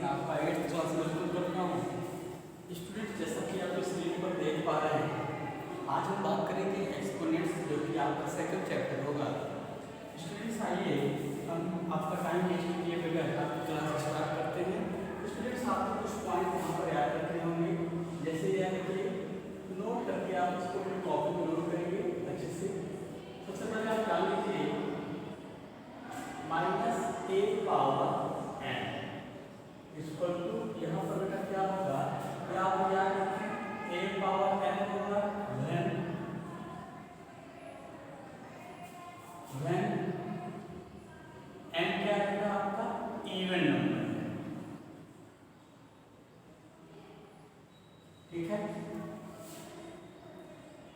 आपका 8th class में welcome करता हूँ। स्टूडेंट, जैसा कि आप स्क्रीन पर देख पा रहे हैं, आज हम बात करेंगे एक्सपोनेंट्स, जो कि आपका सेकंड चैप्टर होगा। स्टूडेंट्स, आइए हम आपका टाइम वेस्ट किए बगैर आपकी क्लास स्टार्ट करते हैं। स्टूडेंट्स, आपको कुछ पॉइंट यहाँ पर याद रखने होंगे, जैसे याद रखिए, नोट करके आप इसको अपनी कॉपी में नोट करेंगे अच्छे से। सबसे पहले आप जान लीजिए -a power n equal to, यहाँ पर बेटा क्या होगा, या आप याद रखें a पावर n होगा when n क्या रहेगा आपका इवन नंबर है, ठीक है।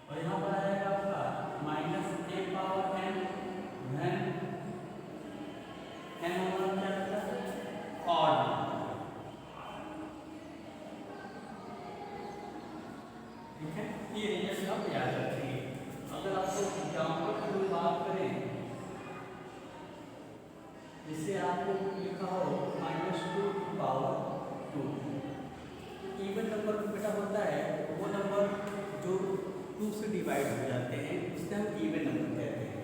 और यहाँ पर आएगा आपका -a power n when n हमारा क्या रहता है ऑड नंबर, ठीक है। ये रिजल्ट आप याद रखिए। अगर आपको एग्जाम्पल की बात करें, जिसे आपको लिखा हो -2 की पावर 2, इवन नंबर बेटा होता है वो नंबर जो 2 से डिवाइड हो जाते हैं, उससे हम इवन नंबर कहते हैं।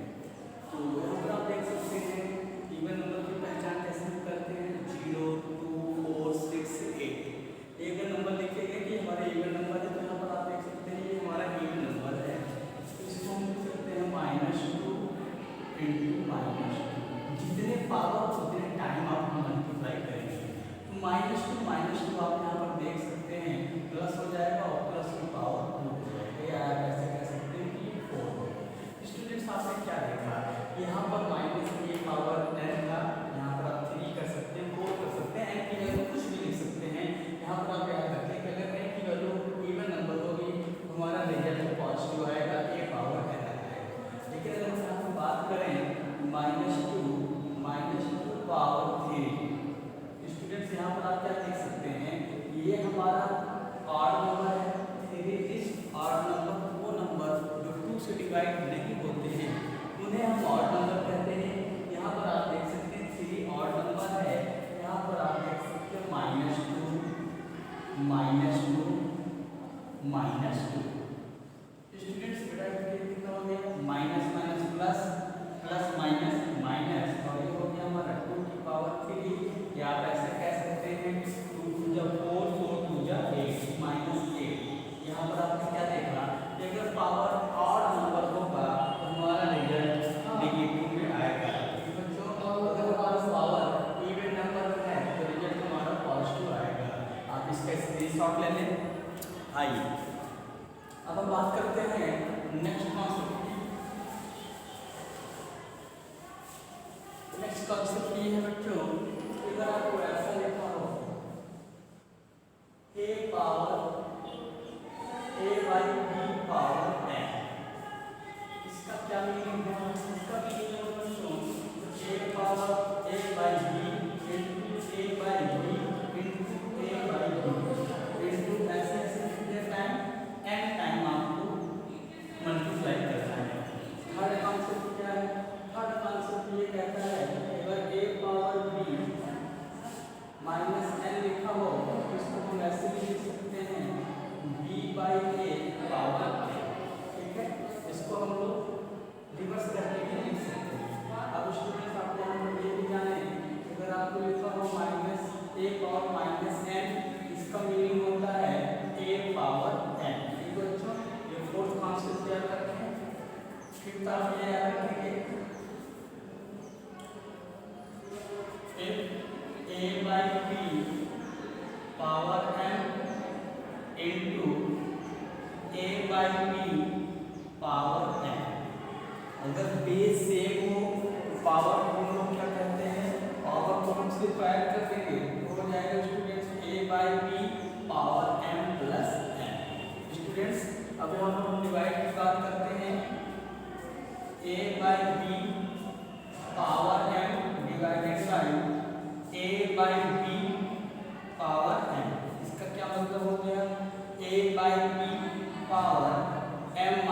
तो यहाँ पर आप देख सकते हैं इवन नंबर की पहचान कैसे हम करते हैं, 0, 2, 4, 6, 8। एक नंबर लिखेंगे कि हमारे इवन नंबर है, तो यहाँ पर आप देख सकते हैं ये हमारा इवन नंबर है, तो इसको हम लिख सकते हैं -2 × -2। जितने पावर उतने टाइम आप मल्टीप्लाई करेंगे, तो -2 आप यहाँ पर देख सकते हैं प्लस हो जाएगा और प्लस की पावर 2 हो जाएगा, या आप ऐसे कह सकते हैं कि 4 होगा। स्टूडेंट्स, आपने क्या देखा, यहाँ पर -a पावर n था, यहाँ पर आप 3 कर सकते हैं, 4 कर सकते हैं, n की वैल्यू कुछ भी लिख सकते हैं। यहाँ पर आप याद रखें कि अगर n की वैल्यू इवन नंबर होगी तो हमारा रिजल्ट पॉजिटिव आएगा, a पावर n आएगा। लेकिन अगर हम यहाँ पर बात करें -2 पावर 3, स्टूडेंट्स यहाँ पर आप क्या देख सकते हैं, ये हमारा ऑड नंबर है। 3 इज ऑड नंबर, वो नंबर जो 2 से डिवाइड नहीं होते हैं उन्हें हम ऑड नंबर कहते हैं। यहाँ पर आप देख सकते हैं 3 ऑड नंबर है, यहाँ पर आप देख सकते हैं -2 स्टूडेंट्स, बेटा कितना हो गया, minus minus plus, plus minus minus, और ये हो गया हमारा 2 की पावर 3, या आप ऐसे कह सकते हैं 2 2 जा 4, 4 2 जा 8, -8। यहाँ पर आपने क्या देखा, अगर पावर ऑड नंबर होगा तो हमारा रिजल्ट नेगेटिव में आएगा। बच्चों, अगर हमारा पावर इवन नंबर है तो रिजल्ट हमारा पॉजिटिव आएगा। आप इसका स्क्रीनशॉट ले लें। आइए अब हम बात करते हैं नेक्स्ट कॉन्सेप्ट की। नेक्स्ट कॉन्सेप्ट ये है बच्चों, अगर आपको ऐसा लिखा हो a power a/b power n, इसका क्या मीनिंग है, इसका मीनिंग है बच्चों a पावर a/b × a/b × ऐसे ऐसे कितने टाइम, n टाइम आपको मल्टीप्लाई करना है। थर्ड कॉन्सेप्ट क्या है, थर्ड कॉन्सेप्ट ये कहता है अगर a पावर b -n लिखा हो तो इसको हम ऐसे भी लिख सकते हैं b/a पावर n, ठीक है। इसको हम लोग रिवर्स करके भी लिख सकते हैं। अब स्टूडेंट्स, आप यहाँ पर ये भी जाने, अगर आपको लिखा हो -a पावर -n, इसका मीनिंग होता है a पावर n। ठीक है बच्चों, ये फोर्थ कॉन्सेप्ट याद रखें। फिफ्थ आप ये याद रखेंगे a/b power m × a/b power n। अगर बेस सेम हो तो पावर को हम लोग क्या कहते हैं, पावर को हम सिर्फ ऐड कर देंगे तो हो जाएगा students a/b power m + n। Students, अब यहाँ पर हम डिवाइड की बात करते हैं, a/b power m divided by a/b power m। इसका क्या मतलब हो गया, a/b power m -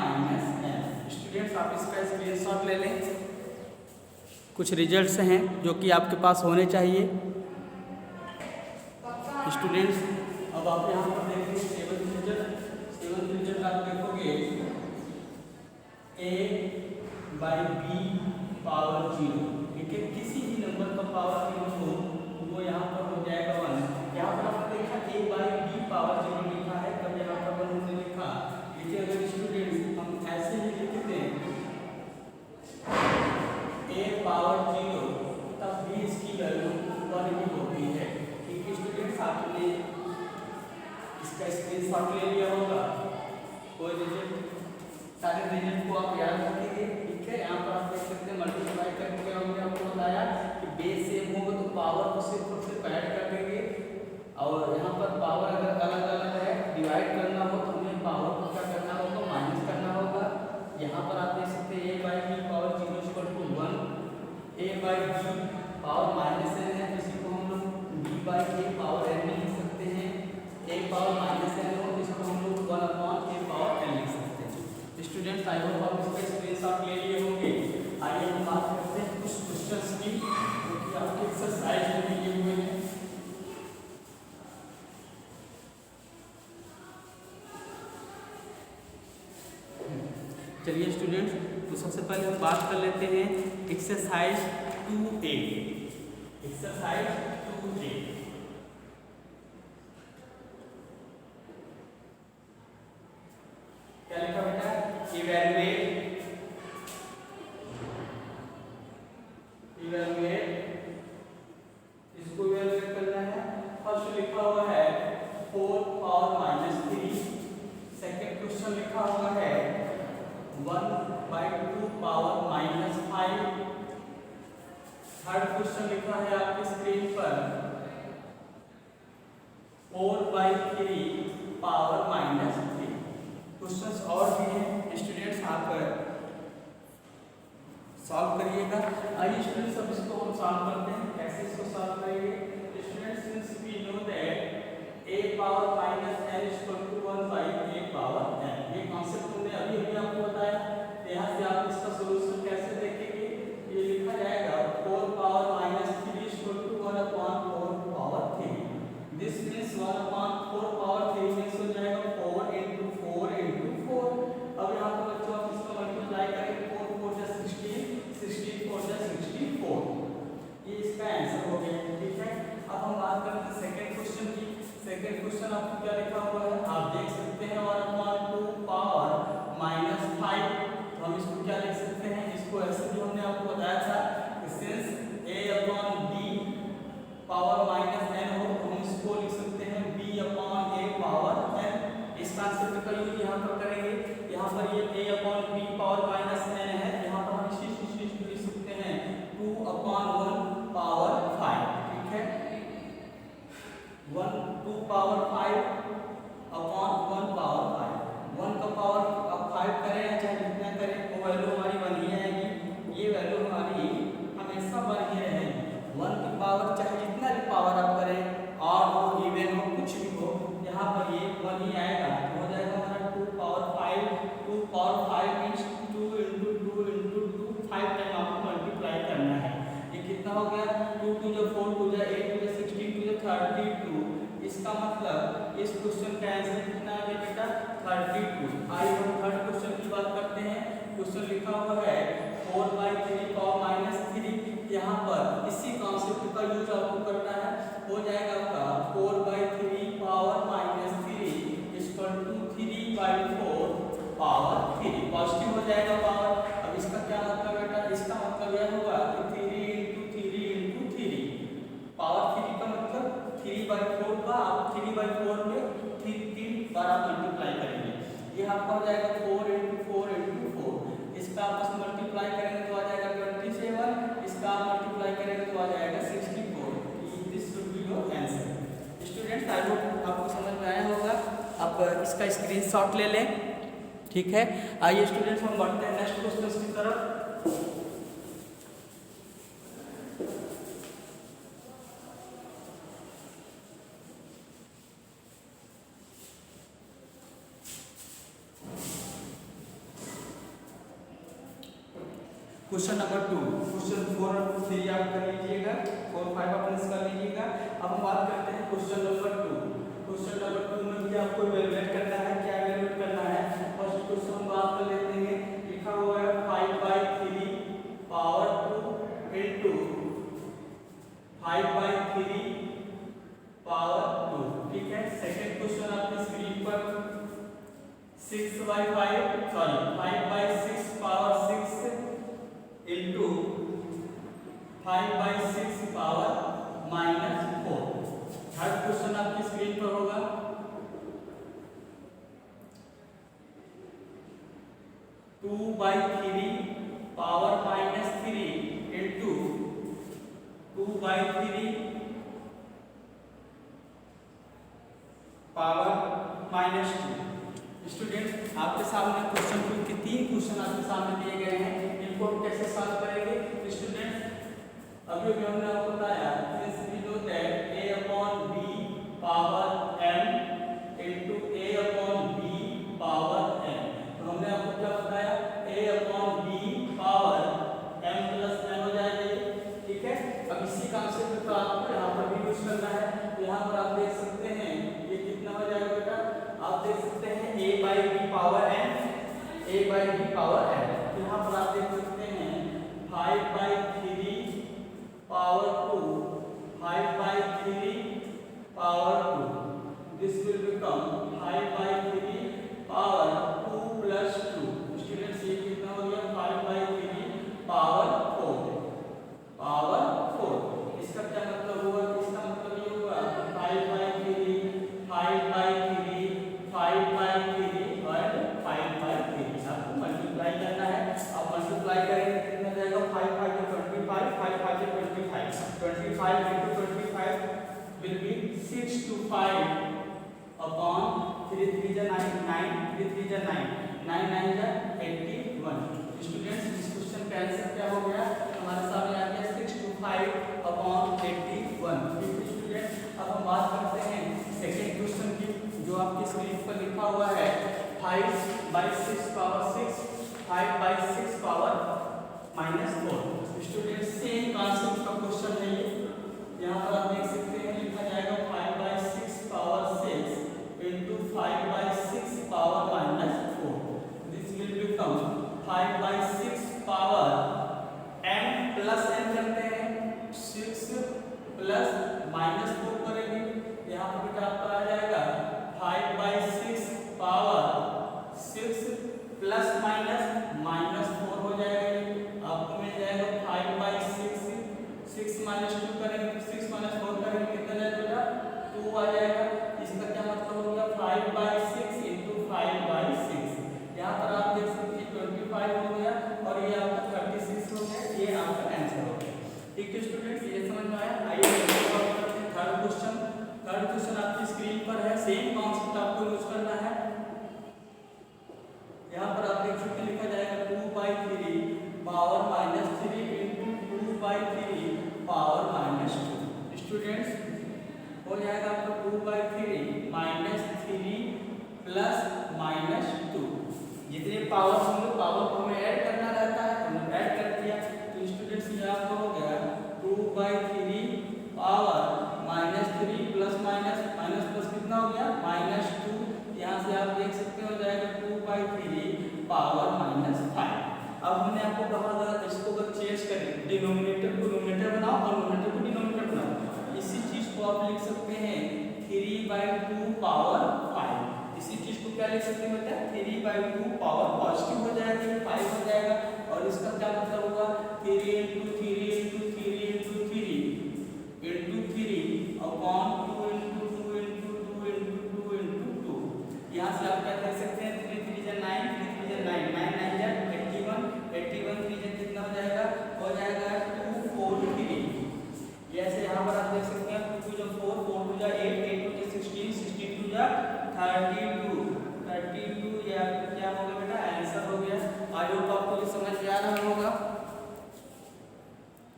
n। Students, आप इसका स्क्रीनशॉट ले लें। कुछ रिजल्ट्स हैं जो कि आपके पास होने चाहिए। स्टूडेंट्स अब आप यहाँ पर देखेंगे सेवन रिजल्ट आप देखोगे a/b⁻0, ठीक है। किसी भी नंबर का पावर 0 हो वो यहाँ पर हो जाएगा 1। यहाँ पर आपने देखा a/b⁻0 लिखा है, तब यहाँ पर 1 हमने लिखा। देखिए अगर स्टूडेंट्स हम ऐसे ही लिखते हैं a/0 तब भी इसकी वैल्यू 1 ही होती है, ठीक है स्टूडेंट्स। आपने इसका स्क्रीनशॉट ले लिया होगा, कोई रिजल्ट सारे रिजल्ट को आप याद रखेंगे, ठीक है। यहाँ पर आप देख सकते हैं मल्टीप्लाई करके हमने आपको बताया कि बेस सेम होगा तो पावर को सिर्फ और सिर्फ ऐड कर देंगे, और यहाँ पर पावर अगर अलग अलग है डिवाइड करना हो तो हमें पावर को क्या करना होगा, माइनस करना होगा। यहाँ पर आप देख सकते हैं a/b⁻0 = 1, a/b power minus n है, इसी को हम लोग b/a⁻n लिख सकते हैं। a पावर माइनस n हो इसको हम लोग 1/a⁻n लिख सकते हैं। स्टूडेंट्स आई होप आप इसका स्क्रीनशॉट ले लिए होंगे। आइए हम बात करते हैं कुछ क्वेश्चंस की जो कि आपके एक्सरसाइज में दिए हुए हैं। चलिए स्टूडेंट्स, तो सबसे पहले हम बात कर लेते हैं एक्सरसाइज 2A। एक्सरसाइज 2A क्या लिखा बेटा, इवैल्यूएट इसको इवैल्यूएट करना है। फर्स्ट लिखा हुआ है 4⁻³ सेकंड क्वेश्चन लिखा हुआ है 1/2⁻⁻5 थर्ड क्वेश्चन लिखा है आपकी स्क्रीन पर 4/3⁻³ क्वेश्चंस और भी हैं स्टूडेंट्स, आप सॉल्व करिएगा। आइए स्टूडेंट्स अब इसको हम सॉल्व करते हैं। कैसे इसको सॉल्व करेंगे students, since we know that a⁻n = 1/a⁻n, ये कॉन्सेप्ट हमने अभी आपको बताया। यहाँ से आप इसका सॉल्यूशन कैसे देखेंगे, ये लिखा जाएगा 4⁻³ = 1/4/3। दिस मींस 1/4/3 मींस हो जाएगा 4 × 4 × 4। अब यहाँ पर बच्चों आप इसका मल्टीप्लाई करेंगे 4 × 4 = 16, 16 × 4 = 64। ये इसका आंसर हो गया, ठीक है। अब हम बात करते हैं सेकंड क्वेश्चन की। सेकंड क्वेश्चन आपको क्या लिखा हुआ है, आप देख सकते हैं 1/2⁻⁻5। तो हम इसको क्या लिख सकते हैं, इसको ऐसे भी हमने आपको बताया था कि सिंस a/b⁻n हो तो हम इसको लिख सकते हैं b/a⁻n। इस कॉन्सेप्ट का यूज यहाँ पर करेंगे। यहाँ पर ये a/b⁻n है, यहाँ पर हम इसी चीज को लिख सकते हैं 2/1/5, ठीक है। 2/5/1/5 1 का पावर अब 5 करें या चाहे जितना करें वो वैल्यू हमारी 1 ही आएगी। ये वैल्यू हमारी हमेशा 1 ही रहेगी। 1 की पावर चाहे जितना भी पावर आप करें, ऑड हो इवन हो कुछ भी हो, यहाँ पर ये 1 ही आएगा। तो हो जाएगा हमारा 2/5 मींस 2 × 2 × 2 5 टाइम आपको मल्टीप्लाई करना है। ये कितना हो गया, 2 × 2 = 4, 2 × 8, 2 × 16, 2 × 32। इसका मतलब इस क्वेश्चन का आंसर कितना आ गया बेटा, 32। आइए हम थर्ड क्वेश्चन की बात करते हैं। क्वेश्चन लिखा हुआ है 4/3⁻³ यहाँ पर इसी कॉन्सेप्ट का यूज आपको करना है। हो जाएगा आपका 4/3⁻³ = 3/4/3 पॉजिटिव हो जाएगा पावर। अब इसका क्या मतलब बेटा, इसका मतलब यह होगा कि 3 × 3 × 3 पावर 3 का मतलब 3/4 का आप 3/4 में 3 बार आप मल्टीप्लाई करेंगे। ये आपका हो जाएगा 4 × 4 × 4। इसका आपस में मल्टीप्लाई करेंगे तो आ जाएगा 27। इसका आप मल्टीप्लाई करेंगे तो आ जाएगा 64। This should be your answer. Students I hope आपको समझ में आया होगा। आप इसका स्क्रीनशॉट ले लें, ठीक है। आइए स्टूडेंट्स हम बढ़ते हैं नेक्स्ट क्वेश्चन की तरफ। क्वेश्चन नंबर 2, क्वेश्चन 4 और 3 आप कर लीजिएगा, 4 5 आप मिस कर लीजिएगा। अब हम बात करते हैं क्वेश्चन नंबर 2। क्वेश्चन नंबर 2 में भी आपको इवैल्यूएट करना है। क्या इवैल्यूएट करना है? फर्स्ट क्वेश्चन हम बात कर लेते हैं। लिखा हुआ है 5/3 पावर 2 इनटू 5/3 पावर 2। ठीक है। सेकंड क्वेश्चन आपकी स्क्रीन पर 5/6 power 6 into 5/6 power -4। Third question आपकी स्क्रीन पर होगा 2/3 पावर -3 इनटू 2/3 पावर -2। स्टूडेंट आपके सामने क्वेश्चन के 3 क्वेश्चन आपके सामने दिए गए हैं। इनको हम कैसे सॉल्व करेंगे? स्टूडेंट अभी हमने आपको बताया since we know that a upon b power m into a upon b power n, तो हमने आपको क्या बताया? a upon b power m plus n हो जाएगा। ठीक है। अब इसी कॉन्सेप्ट को आपको यहाँ पर भी यूज करना है। यहाँ पर आप देख सकते हैं ये कितना हो जाएगा बेटा? आप देख सकते हैं a/b power n, a/b power n। यहाँ पर आप देख सकते हैं 5/3 power 2, 5/3 power 2। This will become 5/3 power 2 plus 2। Students ये कितना हो गया? 5/3 पावर 4। इसका क्या मतलब हुआ? इसका मतलब ये हुआ 5/3 5/3 5/3 और 5/3। आपको मल्टीप्लाई करना है। आप मल्टीप्लाई करेंगे कितना जाएगा? 5 5 25, 5 5 25, 25 into 25 will be 6 to 5 upon 3 3 जा 9, 9 3 3 जा 9, 9 9 जा 81। स्टूडेंट्स इस क्वेश्चन का आंसर क्या हो गया? हमारे सामने आ गया 6 to 5 upon 81। ठीक है स्टूडेंट। अब हम बात करते हैं सेकंड क्वेश्चन की, जो आपकी स्क्रीन पर लिखा हुआ है 5/6 power 6, 5/6 power -4। Student same concept का क्वेश्चन है ये। यहाँ पर आप देख सकते हैं लिखा जाएगा 5/6 power 6 into 5/6 power -4। This will become 5/6 power m plus n करते हैं, 6 प्लस -4 करेंगे। यहाँ पर बेटा आपका आ जाएगा 5/6 पावर 6 प्लस -4 हो जाएगा। आपको मिल जाएगा 5/6, 6 -2 करेंगे, 6 -4 करेंगे कितना जाएगा बेटा? 2 आ जाएगा। इसका क्या मतलब हो गया? 5/6 into 5/6। यहाँ पर आप देख सकते हैं 25 हो गया और ये आपका 36 हो गया। ये आपका आंसर हो गया। ठीक है स्टूडेंट्स, ये समझ में आया? आइए थर्ड क्वेश्चन। थर्ड क्वेश्चन आपकी स्क्रीन पर है। सेम कॉन्सेप्ट आपको यूज करना है। यहाँ पर आप देख सकते हैं लिखा जाएगा 2/3 पावर -3 into 2/3 पावर -2। स्टूडेंट्स हो जाएगा आपका 2/3 -3 प्लस -2। जितने पावर होंगे पावर को हमें ऐड करना रहता है, हमने ऐड कर दिया। तो स्टूडेंट्स यहाँ पर हो गया 2/3 पावर -3 प्लस माइनस प्लस कितना हो गया? -2। यहाँ से आप देख सकते हो जाएगा 2/3 पावर -5। अब हमने आपको कहा था इसको अगर चेंज करें, डिनोमिनेटर को न्यूमरेटर बनाओ और न्यूमरेटर को डिनोमिनेटर बनाओ। इसी चीज को आप लिख सकते हैं 3/2 पावर 5। इसी चीज को क्या लिख सकते हैं बेटा? 3/2 पावर पॉजिटिव हो जाएगा, 5 हो जाएगा। और इसका क्या मतलब होगा? 3 into 3 into 3 into 3 into 3 upon 2 into 2 into 2 into 2 into 2। यहाँ से आप क्या कर सकते हैं? 3 3 जा 9, 3 3 जा 9, 9 9 जा 81, 81 3 जा कितना हो जाएगा? हो जाएगा 243। ऐसे यहाँ पर आप देख सकते हैं 2 2 जा 4, 4 2 जा 8, 8 2 जा 16, 16 2 जा 32, 32। ये आपका क्या होगा बेटा? आंसर हो गया। आई होप आपको ये समझ में आ रहा होगा।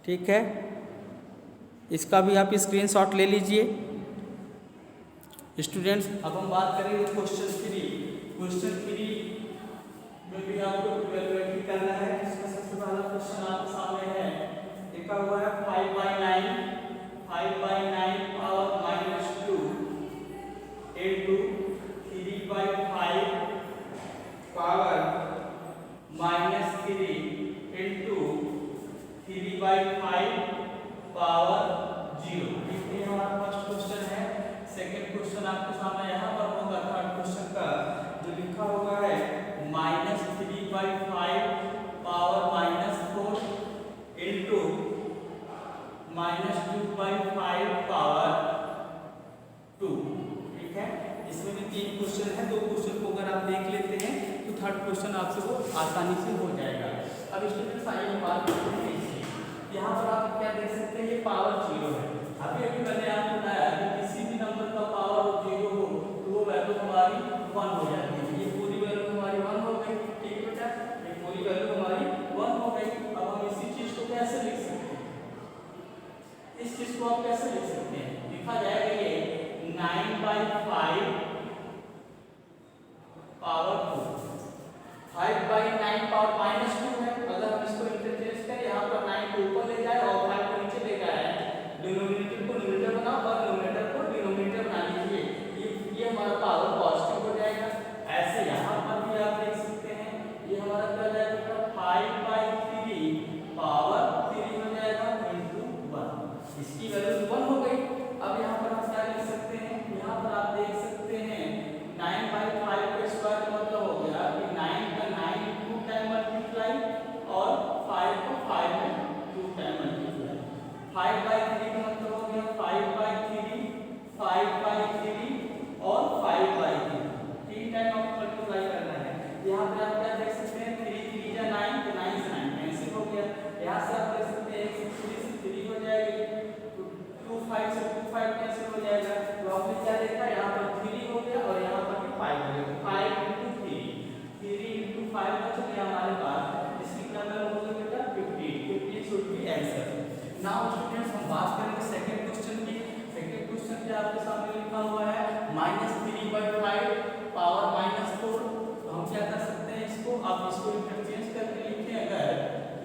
ठीक है, इसका भी आप स्क्रीनशॉट ले लीजिए। स्टूडेंट्स अब हम बात करेंगे क्वेश्चन 3। क्वेश्चन 3 में भी आपको इवैल्यूएट करना है। इसमें सबसे पहला क्वेश्चन आपके सामने है, लिखा हुआ है 5/9 power -2 into 3/5 power -3 into 3/5 power 0। ये हमारा फर्स्ट क्वेश्चन है। सेकंड क्वेश्चन आपके सामने यहाँ पर होगा थर्ड क्वेश्चन का, जो लिखा हुआ है -3/5 पावर -4 into -2/5 पावर 2। ठीक है, इसमें भी तीन क्वेश्चन है। दो क्वेश्चन को अगर आप देख लेते हैं तो थर्ड क्वेश्चन आपसे वो आसानी से हो जाएगा। अब स्टूडेंट्स आइए बात करते हैं इसकी। यहाँ पर आप क्या देख सकते हैं, ये पावर 0 है। अभी मैंने आपको बताया कि किसी भी नंबर का पावर 0 हो तो वो वैल्यू हमारी 1 हो जाती है। ये पूरी वैल्यू हमारी 1 हो गई। ठीक है बेटा, ये पूरी वैल्यू हमारी 1 हो गई। अब हम इसी चीज को कैसे लिख सकते हैं, इस चीज को आप कैसे लिख सकते हैं, लिखा जाएगा ये 9/5 पावर 2। 5/9 पावर -2 है। अगर हम इसको इंटरचेंज करें, यहाँ पर 9 को ऊपर ले जाए और 5 को नीचे ले जाए, डिनोमिनेटर को न्यूमरेटर बनाओ और न्यूमरेटर को डिनोमिनेटर बना लीजिए, ये हमारा पावर पॉजिटिव हो जाएगा। ऐसे यहाँ पर भी आप देख सकते हैं, ये हमारा क्या जाएगा 5/3 पावर 3 हो जाएगा into 1। इसकी वैल्यू 1 हो गई। अब यहाँ पर हम क्या लिख सकते हैं, यहाँ पर आप देख सकते हैं 9/5 का स्क्वायर मतलब हो गया कि 9 का 9 2 टाइम मल्टीप्लाई और 5 को 5 में 2 टाइम मल्टीप्लाई। 5/3 का मतलब हो गया 5/3 5/3 और 5/3 तीन टाइम आपको मल्टीप्लाई करना है। यहाँ पे आप क्या देख सकते हैं 3 3 या 9 तो 9 से 9 कैंसिल हो गया। यहाँ से आप देख सकते हैं 1 से 3 से 3 हो जाएगी, 2 5 से 2 5 कैंसिल हो जाएगा। तो आपने क्या देखा, यहाँ पर 3 हो गया और यहाँ पर भी 5 हो गया। 5 into 3 5 बच गया हमारे पास। इसकी क्या वैल्यू होगी बेटा 50 should be answer. Now students हम बात करेंगे सेकंड क्वेश्चन की। सेकंड क्वेश्चन क्या आपके सामने लिखा हुआ है -3/5 पावर -4। तो हम क्या कर सकते हैं, इसको आप इसको इंटरचेंज करके लिखें, अगर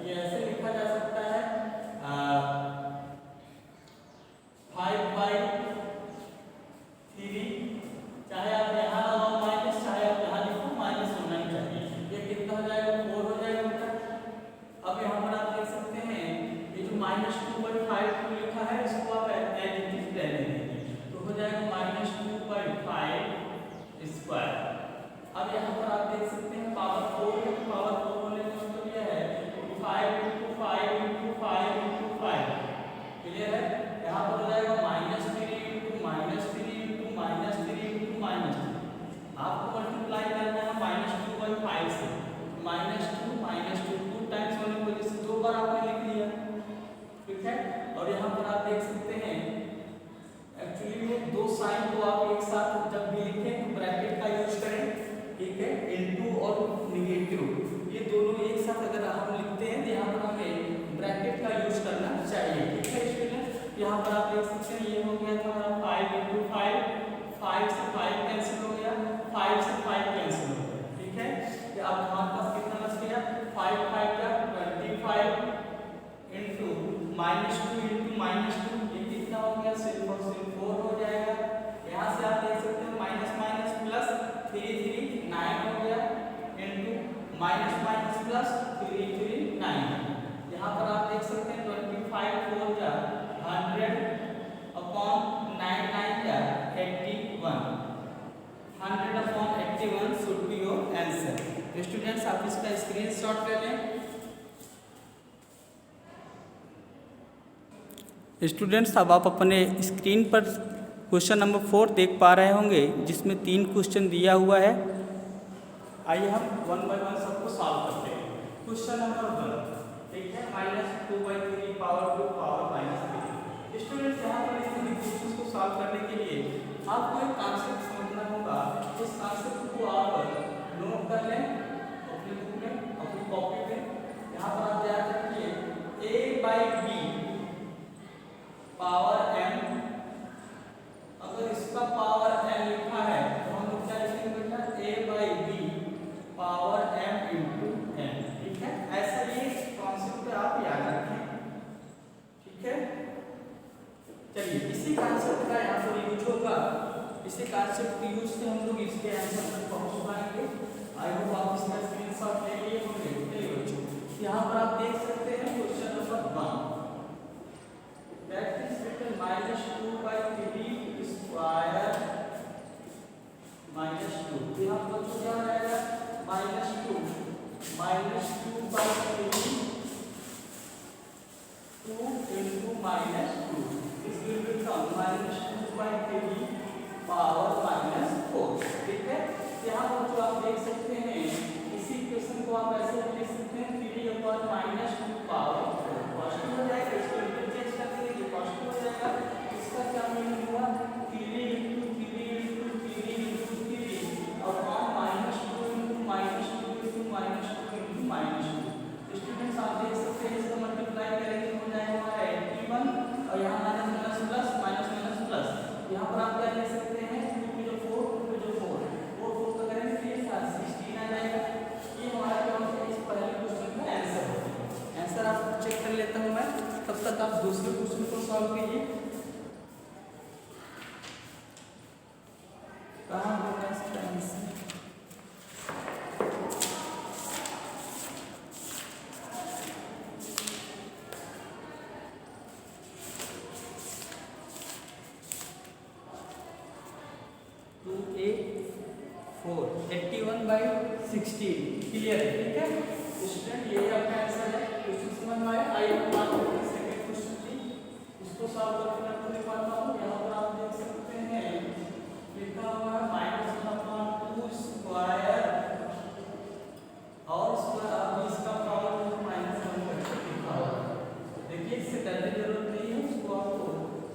ये ऐसे लिखा जा सकता है 5/3, चाहे आप यहाँ लगाओ माइनस, चाहे आप यहाँ लिखो माइनस होना ही चाहिए। ये कितना हो जाएगा 4 हो जाएगा बेटा। अब यहाँ पर आप देख सकते हैं ये जो -2/5 लिखा है इसको आप एज इट इज ले लेंगे, तो हो जाएगा -2/5 स्क्वायर। अब यहाँ पर आप देख सकते हैं पावर 4 है, पावर 4 होने का मतलब यह है 5 into 5 into 5 into 5। क्लियर है, यहाँ पर हो जाएगा -3 into -3 into -3 आपको मल्टीप्लाई करना है -2/5 से। -2 2 टाइम्स होने की वजह से 2 बार आपने लिख लिया। ठीक है, और यहाँ पर आप देख सकते हैं एक्चुअली में दो साइन को आप एक साथ जब भी लिखें तो ब्रैकेट का यूज करें। ठीक है, इनटू और नेगेटिव ये दोनों एक साथ अगर हम लिखते हैं तो यहाँ पर हमें ब्रैकेट का यूज करना चाहिए। ठीक है स्टूडेंट, यहाँ पर आप देख सकते हैं ये हो गया था हमारा 5 into 5, 5 से 5 कैंसिल हो गया, 5 से 5 कैंसिल हो गया। ठीक है, अब हमारे पास कितना बच गया 5 5 का 25 into -2 into -2 ये कितना हो गया सिर्फ और सिर्फ 4 हो जाएगा। यहाँ से आप देख सकते हैं माइनस माइनस प्लस 3 3 9 हो गया into माइनस माइनस प्लस 3 3 9। यहाँ पर आप देख सकते हैं 25 4 का 100 अपॉन 9 9 का 81, 100 upon 81 should be your answer. Students आप इसका स्क्रीनशॉट ले लें। स्टूडेंट्स अब आप अपने स्क्रीन पर क्वेश्चन नंबर 4 देख पा रहे होंगे, जिसमें 3 क्वेश्चन दिया हुआ है। आइए हम 1 बाय 1 सबको सॉल्व करते हैं। क्वेश्चन नंबर 1, ठीक है, -2/3 पावर 2 पावर -3। स्टूडेंट्स यहाँ पर इस क्वेश्चन को सॉल्व करने के लिए आपको एक कॉन्सेप्ट समझना होगा। इस कॉन्सेप्ट को आप नोट कर लें अपनी बुक में, अपनी कॉपी में। यहाँ पर आप याद रखिए a/b पावर m, अगर इसका पावर m लिखा है तो हम लोग क्या लिखेंगे बेटा a/b power m into n। ठीक है, ऐसा ये इसी कॉन्सेप्ट यूज से हम लोग इसके आंसर तक पहुंच पाएंगे। आई होप आप इसका स्क्रीनशॉट ले लिए होंगे। चलिए बच्चों, यहाँ पर आप देख सकते हैं question number 1 that is written -2/3 square -2। यहाँ पर क्या रहेगा -2 -2/3 2 into -2 this will become -2/3 power -4। ठीक है, यहाँ पर जो आप देख सकते हैं इसी इक्वेशन को आप ऐसे लिख सकते हैं 3/-2 पावर 4 पॉजिटिव हो जाएगा। इसको इंटरचेंज कर देंगे, पॉजिटिव हो जाएगा। इसका क्या मीनिंग हुआ 3 into 3 into 3 into 3 upon -2 into -2 into -2 into -2। Students आप देख सकते हैं इसको मल्टीप्लाई करेंगे हो जाएगा हमारा 81 और यहाँ minus minus plus minus minus plus. यहाँ पर आप क्या लिख सकते हैं 2 to the 4 2 to the 4 4 4 तो करेंगे तो ये 16 आ जाएगा। ये हमारा क्या होता है इस पहले क्वेश्चन का आंसर होगा। आंसर आप चेक कर लेता हूँ मैं, तब तक आप दूसरे क्वेश्चन को सॉल्व कीजिए। कहाँ होगा इसका आंसर 81/16 क्लियर है। ठीक है स्टूडेंट, यही आपका आंसर है। क्वेश्चन समझ में आया। आइए हम बात करते हैं सेकंड क्वेश्चन की, इसको सॉल्व करके मैं आपको दिखाता हूँ। यहाँ पर आप देख सकते हैं लिखा हुआ है -1/2 स्क्वायर और इसका पावर -1 करके लिखा हुआ है। देखिए इससे डरने की जरूरत नहीं है, उसको आपको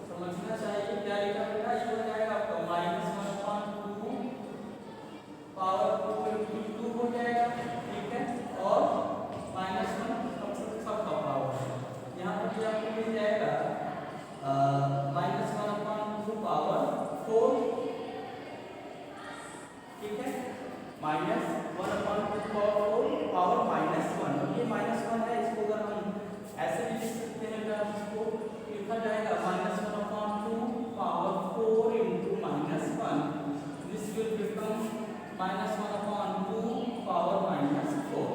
समझना चाहिए। क्या लिखा बेटा, ये हो जाएगा आपका -1/2 पावर 2 हो जाएगा। ठीक है, और -1 सबका पावर यहाँ पर भी आपको मिल जाएगा -1/2 पावर 4। ठीक है, -1/2 पावर -1। ये -1 है, इसको अगर हम ऐसे भी लिख सकते हैं अगर इसको लिखा जाएगा -1/2 power 4 into -1 this will become -1/2 power -4।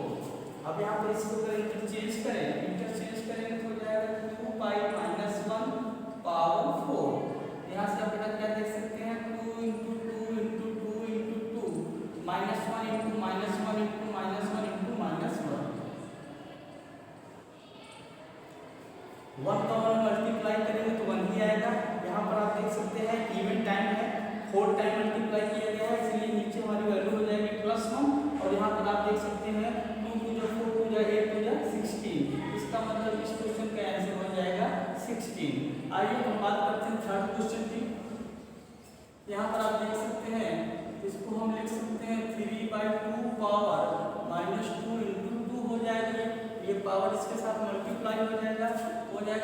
अब यहाँ पर इसको अगर इंटरचेंज करेंगे तो हो जाएगा 2π-1 पावर 4। यहाँ से आप बेटा क्या देख सकते हैं 2 into 2 into 2 into 2 -1 into -1 into -1 into -1 1 का 1 मल्टीप्लाई करेंगे तो 1 ही आएगा। यहाँ पर आप देख सकते हैं इवन टाइम है, 4 टाइम मल्टीप्लाई किया गया है, इसलिए नीचे हमारी वैल्यू हो जाएगी +1 और यहाँ पर आप देख सकते हैं 2 2 जा 4 2 जा 8 2 जा 16। इसका मतलब इस क्वेश्चन का आंसर हो जाएगा 16। आइए हम बात करते हैं थर्ड क्वेश्चन की। यहाँ पर आप देख सकते हैं इसको हम लिख सकते हैं 3/2 पावर -2 into 2 हो जाएगी। ये पावर इसके साथ मल्टीप्लाई हो जाएगा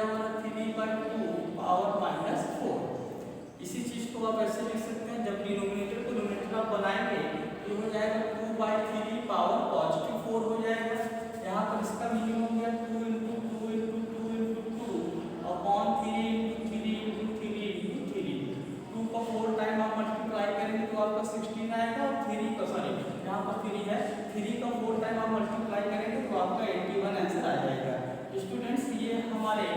हमारा 3/2 पावर -4। इसी चीज को आप ऐसे लिख सकते हैं, जब डिनोमिनेटर को न्यूमरेटर आप बनाएंगे तो हो जाएगा 2/3 पावर +4 हो जाएगा। यहाँ पर इसका मीनिंग हो गया 2 into 2 into 2 into 2 upon 3 into 3 into 3 into 3। 2 को 4 टाइम आप मल्टीप्लाई करेंगे तो आपका 16 आएगा और 3 का सॉरी यहाँ पर 3 है, 3 का 4 टाइम आप मल्टीप्लाई करेंगे तो आपका 81 आंसर आ जाएगा। स्टूडेंट्स, ये हमारे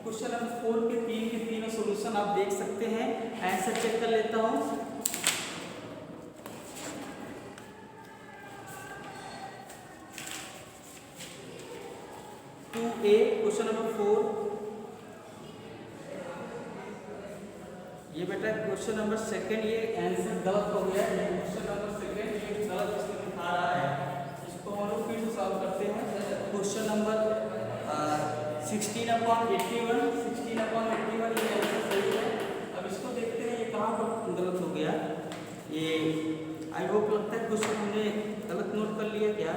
क्वेश्चन नंबर 4 के 3 के तीनों सॉल्यूशन आप देख सकते हैं। आंसर चेक कर लेता हूँ। क्वेश्चन नंबर 4 ये बेटा क्वेश्चन नंबर 2 ये आंसर गलत हो गया है। क्वेश्चन नंबर 2 ये गलत इसमें दिखा रहा है, इसको हम लोग फिर से सॉल्व करते हैं। क्वेश्चन नंबर 16/81 16/81 ये आंसर सही है। अब इसको देखते हैं ये कहाँ पर गलत हो गया। ये आई होप लगता है क्वेश्चन हमने गलत नोट कर लिया क्या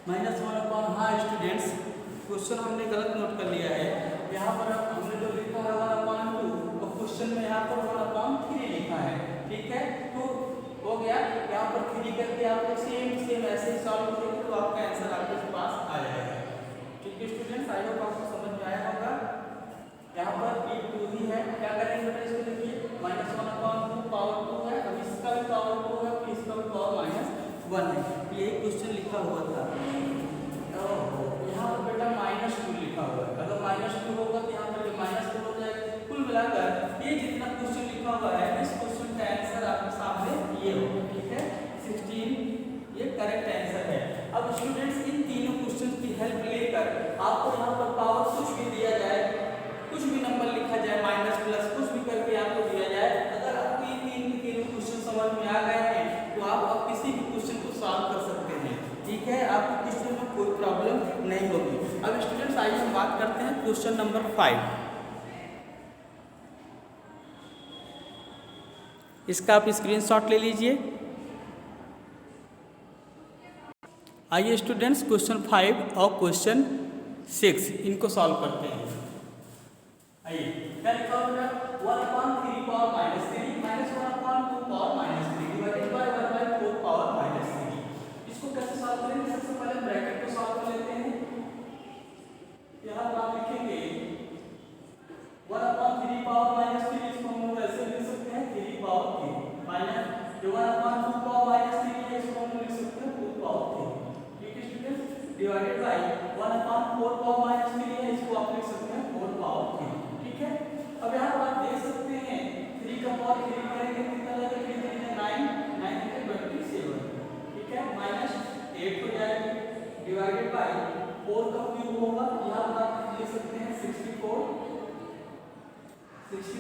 -1/, हाँ स्टूडेंट्स क्वेश्चन हमने गलत नोट कर लिया है। यहाँ पर हमने जो लिखा है 1/2 और क्वेश्चन में यहाँ पर 1/3 लिखा है। ठीक है, तो हो गया यहाँ पर 3 करके आप सेम ऐसे ही सॉल्व करोगे तो आपका आंसर आपके पास आ जाएगा। ठीक है स्टूडेंट्स, आई होप आपको समझ में आया होगा। यहाँ पर ये 2 ही है, क्या करेंगे बेटा इसको देखिए -1 लिखा हुआ था, यहाँ पर बेटा -2 लिखा हुआ है। अगर -2 होगा तो यहाँ पर -2 हो जाएगा। कुल मिलाकर ये जितना क्वेश्चन लिखा हुआ है, इस क्वेश्चन का आंसर आपके सामने ये होगा, ठीक है। 16 ये करेक्ट आंसर है। अब स्टूडेंट्स इन तीनों क्वेश्चन की हेल्प लेकर आपको यहाँ पर पावर कुछ भी दिया जाए, कुछ भी नंबर लिखा जाए, माइनस प्लस कुछ भी करके आपको दिया जाए, अगर आपको ये तीनों क्वेश्चन समझ में आ गए हैं तो आप किसी भी क्वेश्चन को सॉल्व कर सकते हैं, ठीक है। आपको क्वेश्चन में कोई प्रॉब्लम नहीं होगी। अब स्टूडेंट्स आइए हम बात करते हैं क्वेश्चन नंबर 5। इसका आप स्क्रीनशॉट ले लीजिए। आइए स्टूडेंट्स क्वेश्चन 5 और क्वेश्चन 6 इनको सॉल्व करते हैं। आइए क्या लिखा हुआ है, 1/3 power -3 -1/2 power -3 divided by 1/4 power -3। इसको कैसे सॉल्व करेंगे? सबसे पहले ब्रैकेट को सॉल्व कर लेते हैं। यहाँ पर आप लिखेंगे 1/3 पावर -3, इसको हम लोग ऐसे लिख सकते हैं 3 पावर 3 माइनस जो 1/2 पावर -3 है, इसको हम लिख सकते हैं 4 पावर 3, ठीक है स्टूडेंट्स। डिवाइडेड बाय 1/4 पावर -3 है, इसको आप लिख सकते हैं 4 पावर 3, ठीक है। अब यहाँ पर आप देख सकते हैं 3 का पावर 3 करेंगे कितना लगेगा, 3 3 9 9 3 27, ठीक है, -8 हो जाएगा। डिवाइडेड बाय 4 का क्यूब होगा, यहाँ पर आप लिख सकते हैं 64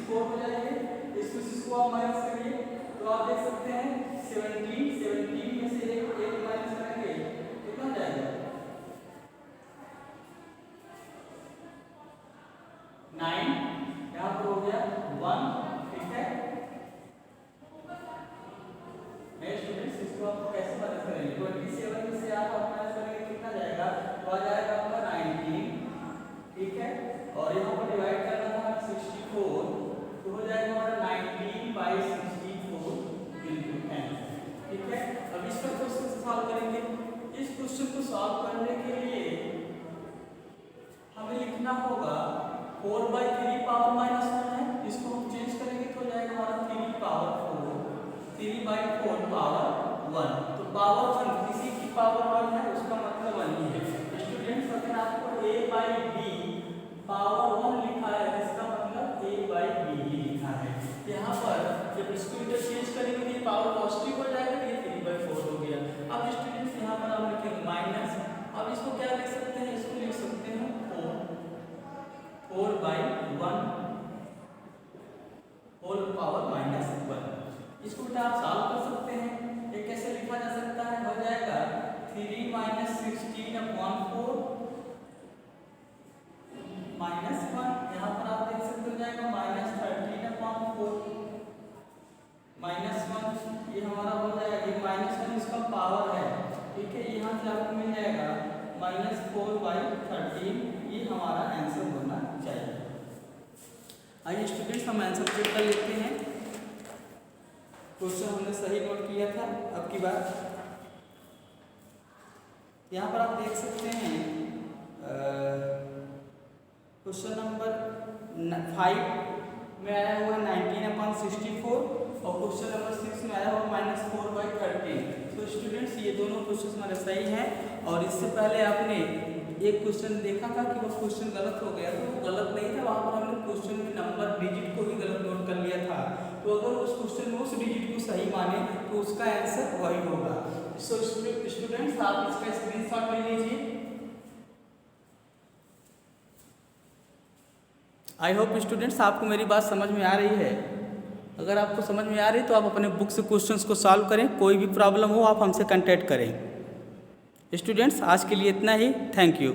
हो जाएंगे। इसको आप माइनस करिए तो आप देख सकते हैं 17 में से एक माइनस करेंगे कितना हो जाएगा 9, यहाँ पर हो गया 1, ठीक है। स्टूडेंट्स इसको आप कैसे माइनस करेंगे, 27 में से आप माइनस करेंगे कितना जाएगा, तो आ जाएगा आपका 19, ठीक है। और यहाँ पर डिवाइड करना था 64, तो हो जाएगा हमारा 19/64 into 10, ठीक है। अब इसका क्वेश्चन सॉल्व करेंगे। इस क्वेश्चन को सॉल्व करने के लिए हमें लिखना होगा 4/3 पावर -1 है, इसको हम चेंज करेंगे तो हो जाएगा हमारा 3 पावर 4, 3/4 पावर 1। तो पावर 1 किसी की पावर 1 है, उसका मतलब 1 ही है। स्टूडेंट्स अगर आपको a/b पावर 1 लिखा है, इसका मतलब a/b ही लिखा है। यहाँ पर जब इसको इंटरचेंज करेंगे तो ये पावर पॉजिटिव हो जाएगा, ये 3/4 हो गया। अब स्टूडेंट्स यहाँ पर आप लिखेंगे माइनस, अब इसको क्या लिख सकते हैं, इसको लिख सकते हैं 4/1 होल पावर -1। इसको बेटा आप सॉल्व कर सकते हैं। ये कैसे लिखा जा सकता है, हो जाएगा 3 - 16/4 -1, यहाँ पर आप देख सकते हो जाएगा -13/4 -1, ये हमारा हो जाएगा, ये -1 इसका पावर है, ठीक है। यहाँ से आपको मिल जाएगा -4/13, ये हमारा आंसर होना चाहिए। आइए स्टूडेंट्स हम आंसर चेक कर लेते हैं। क्वेश्चन हमने सही नोट किया था। अब की बात यहाँ पर आप देख सकते हैं क्वेश्चन नंबर 5 में आया हुआ 19/64 और क्वेश्चन नंबर 6 में आया हुआ -4/13। तो स्टूडेंट्स ये दोनों क्वेश्चन हमारे सही हैं। और इससे पहले आपने एक क्वेश्चन देखा था कि वो क्वेश्चन गलत हो गया, तो वो गलत नहीं था, वहाँ पर हमने क्वेश्चन में नंबर डिजिट को भी गलत नोट कर लिया था। तो अगर उस क्वेश्चन में उस डिजिट को सही माने तो उसका आंसर वही होगा। सो स्टूडेंट्स आप इसका स्क्रीनशॉट ले लीजिए। आई होप स्टूडेंट्स आपको मेरी बात समझ में आ रही है। अगर आपको समझ में आ रही है तो आप अपने बुक से क्वेश्चंस को सॉल्व करें। कोई भी प्रॉब्लम हो आप हमसे कांटेक्ट करें। स्टूडेंट्स आज के लिए इतना ही। Thank you.